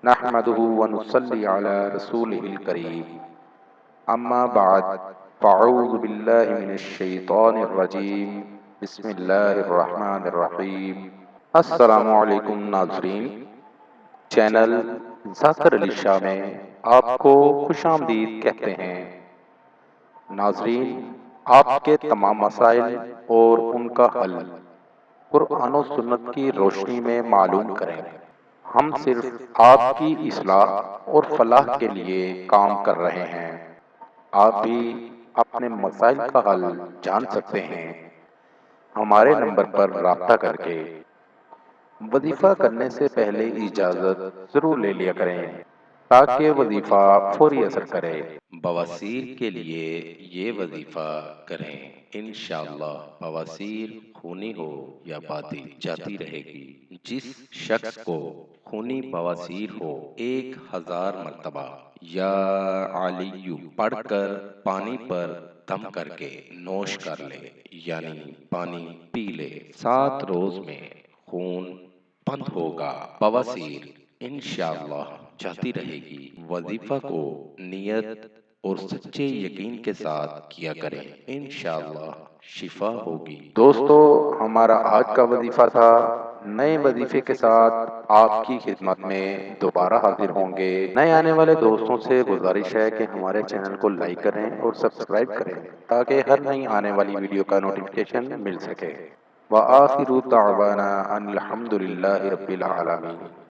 نحمده ونصلي على رسوله الكريم اما بعد فاعوذ باللہ من الشیطان الرجیم بسم اللہ الرحمن الرحیم۔ السلام علیکم ناظرین، چینل ذاکر علی شاہ میں آپ کو خوش آمدید کہتے ہیں۔ ناظرین، آپ کے تمام مسائل اور ان کا حل قرآن و سنت کی روشنی میں معلوم کریں۔ ہم صرف آپ کی اصلاح اور فلاح کے لیے کام کر رہے ہیں۔ آپ بھی اپنے مسائل کا حل جان سکتے ہیں ہمارے نمبر پر رابطہ کر کے۔ وظیفہ کرنے سے پہلے اجازت ضرور لے لیا کریں تاکہ وظیفہ فوری اثر کرے۔ بواسیر کے لیے یہ وظیفہ کریں، انشاءاللہ بواسیر خونی ہو یا بادی جاتی رہے گی۔ جس شخص کو خونی بواسیر ہو 1000 مرتبہ یا علیو پڑھ کر پانی پر دم کر کے نوش کر لے، یعنی پانی پی لے، 7 روز میں خون بند ہوگا، بواسیر انشاءاللہ جاتی رہے گی۔ وظیفہ کو نیت اور سچے یقین کے ساتھ کیا کریں، انشاءاللہ شفا ہوگی۔ دوستو، ہمارا آج کا وظیفہ تھا۔ نئے وظیفے کے ساتھ آپ کی خدمت میں دوبارہ حاضر ہوں گے۔ نئے آنے والے دوستوں سے گزارش ہے کہ ہمارے چینل کو لائک کریں اور سبسکرائب کریں تاکہ ہر نئی آنے والی ویڈیو کا نوٹیفیکیشن مل سکے۔ وآخر دعوانا ان الحمد للہ رب العالمین۔